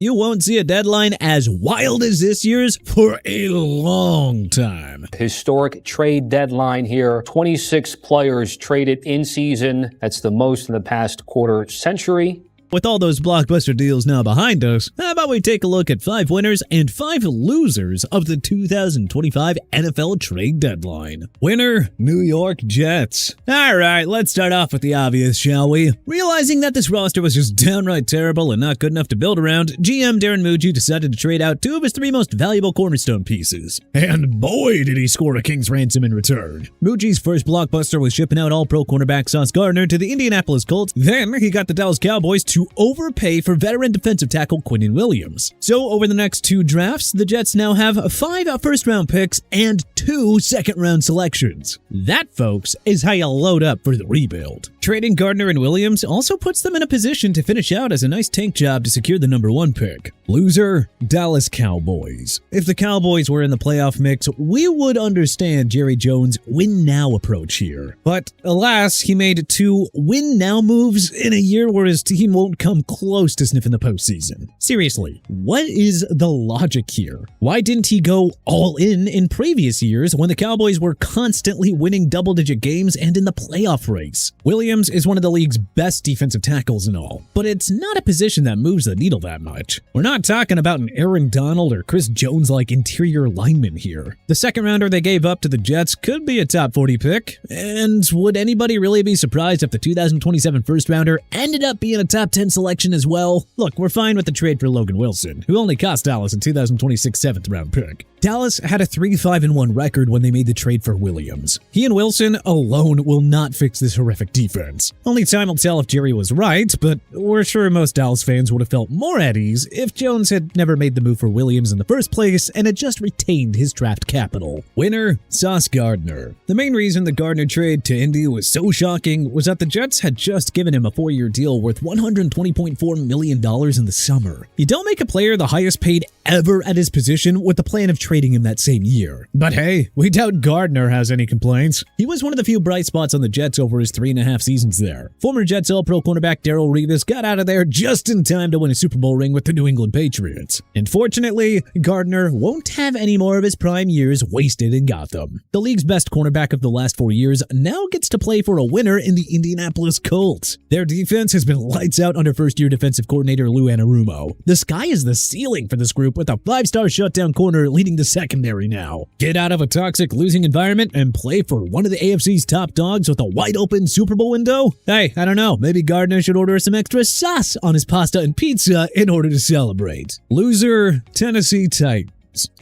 You won't see a deadline as wild as this year's for a long time. Historic trade deadline here. 26 players traded in season. That's the most in the past quarter century. With all those blockbuster deals now behind us, how about we take a look at 5 winners and 5 losers of the 2025 NFL trade deadline. Winner, New York Jets. Alright, let's start off with the obvious, shall we? Realizing that this roster was just downright terrible and not good enough to build around, GM Darren Muji decided to trade out 2 of his 3 most valuable cornerstone pieces. And boy did he score a king's ransom in return. Muji's first blockbuster was shipping out all-pro cornerback Sauce Gardner to the Indianapolis Colts. Then he got the Dallas Cowboys to overpay for veteran defensive tackle Quinnen Williams. So over the next 2 drafts, the Jets now have 5 first-round picks and 2 second-round selections. That, folks, is how you load up for the rebuild. Trading Gardner and Williams also puts them in a position to finish out as a nice tank job to secure the #1 pick. Loser, Dallas Cowboys. If the Cowboys were in the playoff mix, we would understand Jerry Jones' win-now approach here. But alas, he made 2 win-now moves in a year where his team won't come close to sniffing the postseason. Seriously, what is the logic here? Why didn't he go all in previous years when the Cowboys were constantly winning double-digit games and in the playoff race? Williams is one of the league's best defensive tackles and all, but it's not a position that moves the needle that much. We're not talking about an Aaron Donald or Chris Jones-like interior lineman here. The second rounder they gave up to the Jets could be a top 40 pick, and would anybody really be surprised if the 2027 first rounder ended up being a top 10 selection as well? Look, we're fine with the trade for Logan Wilson, who only cost Dallas a 2026 7th round pick. Dallas had a 3-5-1 record when they made the trade for Williams. He and Wilson alone will not fix this horrific defense. Only time will tell if Jerry was right, but we're sure most Dallas fans would have felt more at ease if Jones had never made the move for Williams in the first place and had just retained his draft capital. Winner, Sauce Gardner. The main reason the Gardner trade to Indy was so shocking was that the Jets had just given him a 4-year deal worth $120.4 million in the summer. You don't make a player the highest paid ever at his position with the plan of trading him that same year. But hey, we doubt Gardner has any complaints. He was one of the few bright spots on the Jets over his 3.5 seasons there. Former Jets All-Pro cornerback Darrelle Revis got out of there just in time to win a Super Bowl ring with the New England Patriots. Unfortunately, Gardner won't have any more of his prime years wasted in Gotham. The league's best cornerback of the last 4 years now gets to play for a winner in the Indianapolis Colts. Their defense has been lights out under first-year defensive coordinator Lou Anarumo. The sky is the ceiling for this group with a 5-star shutdown corner leading the secondary now. Get out of a toxic losing environment and play for one of the AFC's top dogs with a wide-open Super Bowl window? Hey, I don't know, maybe Gardner should order some extra sauce on his pasta and pizza in order to celebrate. Loser, Tennessee Titans.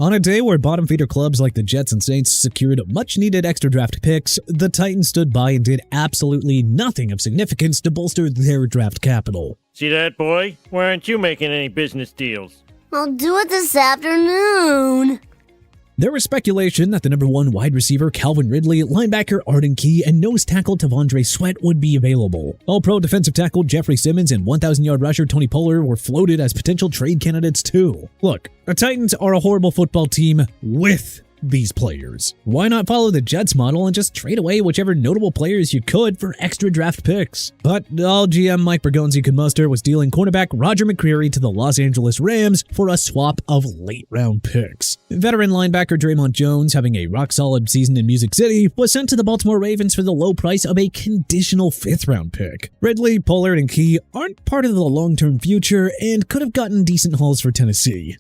On a day where bottom feeder clubs like the Jets and Saints secured much-needed extra draft picks, the Titans stood by and did absolutely nothing of significance to bolster their draft capital. See that, boy? Why aren't you making any business deals? I'll do it this afternoon. There was speculation that the #1 wide receiver Calvin Ridley, linebacker Arden Key, and nose tackle T'Vondre Sweat would be available. All-pro defensive tackle Jeffrey Simmons and 1,000-yard rusher Tony Pollard were floated as potential trade candidates too. Look, the Titans are a horrible football team with these players. Why not follow the Jets model and just trade away whichever notable players you could for extra draft picks? But all GM Mike Bergonzi could muster was dealing cornerback Roger McCreary to the Los Angeles Rams for a swap of late-round picks. Veteran linebacker Draymond Jones, having a rock-solid season in Music City, was sent to the Baltimore Ravens for the low price of a conditional 5th-round pick. Ridley, Pollard, and Key aren't part of the long-term future and could have gotten decent hauls for Tennessee.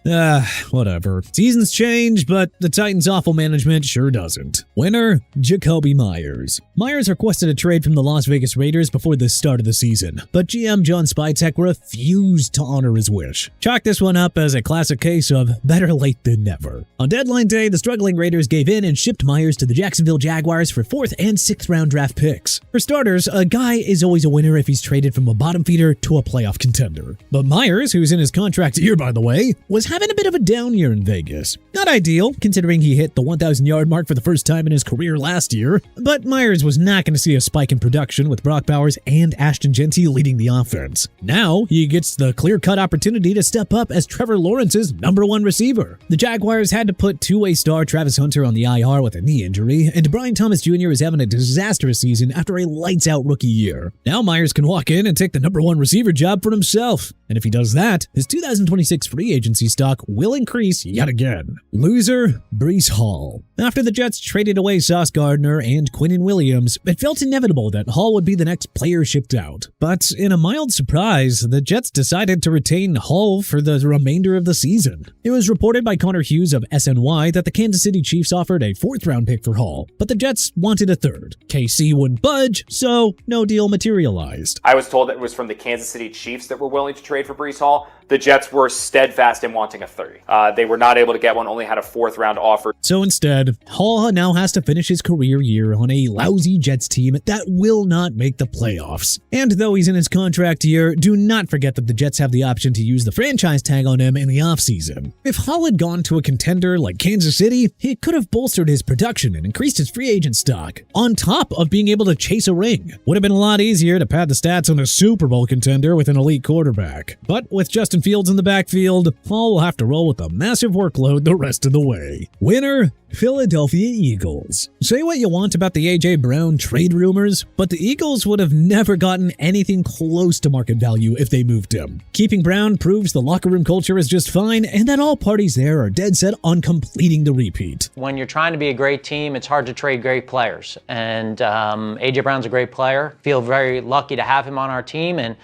Whatever. Seasons change, but the Titans' awful management sure doesn't. Winner, Jacoby Myers. Myers requested a trade from the Las Vegas Raiders before the start of the season, but GM John Spytek refused to honor his wish. Chalk this one up as a classic case of better late than never. On deadline day, the struggling Raiders gave in and shipped Myers to the Jacksonville Jaguars for 4th and 6th round draft picks. For starters, a guy is always a winner if he's traded from a bottom feeder to a playoff contender. But Myers, who's in his contract year by the way, was having a bit of a down year in Vegas. Not ideal, considering he hit the 1,000-yard mark for the first time in his career last year, but Myers was not going to see a spike in production with Brock Bowers and Ashton Genty leading the offense. Now, he gets the clear-cut opportunity to step up as Trevor Lawrence's #1 receiver. The Jaguars had to put two-way star Travis Hunter on the IR with a knee injury, and Brian Thomas Jr. is having a disastrous season after a lights-out rookie year. Now Myers can walk in and take the #1 receiver job for himself. And if he does that, his 2026 free agency stock will increase yet again. Loser, Breece Hall. After the Jets traded away Sauce Gardner and Quinnen Williams, it felt inevitable that Hall would be the next player shipped out. But in a mild surprise, the Jets decided to retain Hall for the remainder of the season. It was reported by Connor Hughes of SNY that the Kansas City Chiefs offered a 4th-round pick for Hall, but the Jets wanted a 3rd. KC wouldn't budge, so no deal materialized. I was told that it was from the Kansas City Chiefs that were willing to trade for Breece Hall. The Jets were steadfast in wanting a 3rd. They were not able to get one, only had a 4th-round offer. So instead, Hall now has to finish his career year on a lousy Jets team that will not make the playoffs. And though he's in his contract year, do not forget that the Jets have the option to use the franchise tag on him in the offseason. If Hall had gone to a contender like Kansas City, he could have bolstered his production and increased his free agent stock, on top of being able to chase a ring. Would have been a lot easier to pad the stats on a Super Bowl contender with an elite quarterback. But with Justin Fields in the backfield, Hall will have to roll with a massive workload the rest of the way. Winner, Philadelphia Eagles. Say what you want about the A.J. Brown trade rumors, but the Eagles would have never gotten anything close to market value if they moved him. Keeping Brown proves the locker room culture is just fine and that all parties there are dead set on completing the repeat. When you're trying to be a great team, it's hard to trade great players. And A.J. Brown's a great player. Feel very lucky to have him on our team and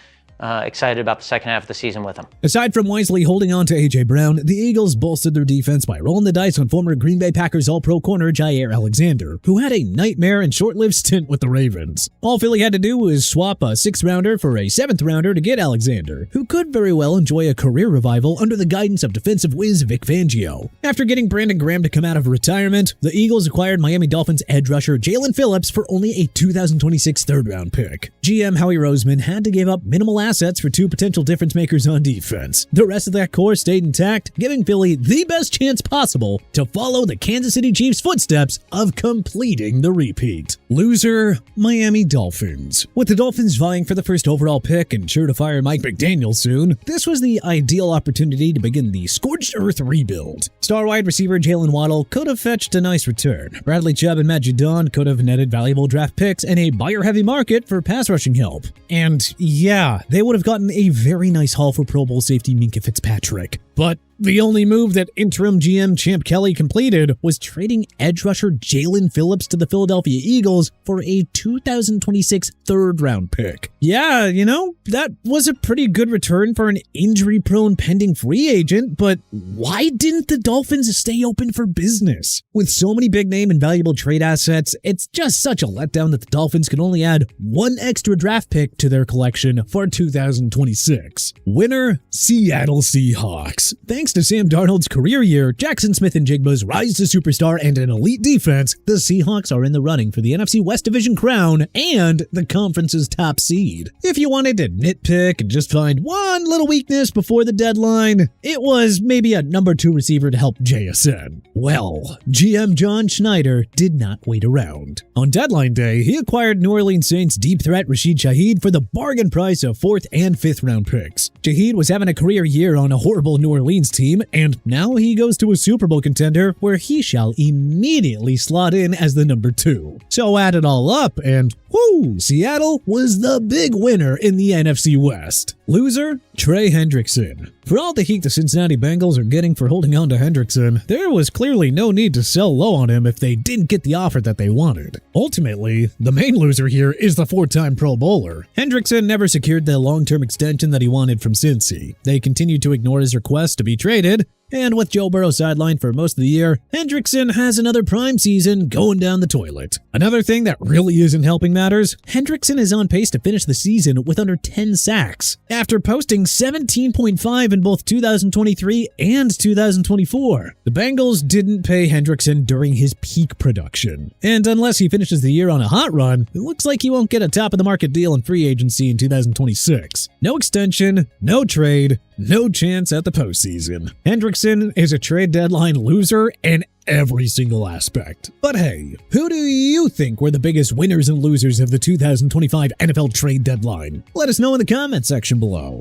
excited about the second half of the season with him. Aside from wisely holding on to A.J. Brown, the Eagles bolstered their defense by rolling the dice on former Green Bay Packers All-Pro corner Jair Alexander, who had a nightmare and short-lived stint with the Ravens. All Philly had to do was swap a 6th-rounder for a 7th-rounder to get Alexander, who could very well enjoy a career revival under the guidance of defensive whiz Vic Fangio. After getting Brandon Graham to come out of retirement, the Eagles acquired Miami Dolphins edge rusher Jalen Phillips for only a 2026 3rd-round pick. GM Howie Roseman had to give up minimal assets for 2 potential difference makers on defense. The rest of that core stayed intact, giving Philly the best chance possible to follow the Kansas City Chiefs' footsteps of completing the repeat. Loser, Miami Dolphins. With the Dolphins vying for the 1st overall pick and sure to fire Mike McDaniel soon, this was the ideal opportunity to begin the scorched earth rebuild. Star wide receiver Jalen Waddle could have fetched a nice return. Bradley Chubb and Matt Judon could have netted valuable draft picks and a buyer-heavy market for pass rushing help. And yeah, they would have gotten a very nice haul for Pro Bowl safety Minkah Fitzpatrick. But the only move that interim GM Champ Kelly completed was trading edge rusher Jalen Phillips to the Philadelphia Eagles for a 2026 3rd-round pick. Yeah, you know, that was a pretty good return for an injury-prone pending free agent, but why didn't the Dolphins stay open for business? With so many big-name and valuable trade assets, it's just such a letdown that the Dolphins could only add 1 extra draft pick to their collection for 2026. Winner, Seattle Seahawks. Thanks to Sam Darnold's career year, Jackson Smith-Njigba's rise to superstar, and an elite defense, the Seahawks are in the running for the NFC West Division crown and the conference's top seed. If you wanted to nitpick and just find one little weakness before the deadline, it was maybe a number 2 receiver to help JSN. Well, GM John Schneider did not wait around. On deadline day, he acquired New Orleans Saints deep threat Rashid Shaheed for the bargain price of 4th and 5th-round picks. Shaheed was having a career year on a horrible New Orleans team, and now he goes to a Super Bowl contender where he shall immediately slot in as the number 2. So add it all up, and whoo, Seattle was the big winner in the NFC West. Loser, Trey Hendrickson. For all the heat the Cincinnati Bengals are getting for holding on to Hendrickson, there was clearly no need to sell low on him if they didn't get the offer that they wanted. Ultimately, the main loser here is the 4-time Pro Bowler. Hendrickson never secured the long-term extension that he wanted from Cincy. They continued to ignore his request to be traded, and with Joe Burrow sidelined for most of the year, Hendrickson has another prime season going down the toilet. Another thing that really isn't helping matters, Hendrickson is on pace to finish the season with under 10 sacks, after posting 17.5 in both 2023 and 2024. The Bengals didn't pay Hendrickson during his peak production, and unless he finishes the year on a hot run, it looks like he won't get a top-of-the-market deal in free agency in 2026. No extension, no trade, no chance at the postseason. Hendrickson is a trade deadline loser in every single aspect. But hey, who do you think were the biggest winners and losers of the 2025 NFL trade deadline? Let us know in the comment section below.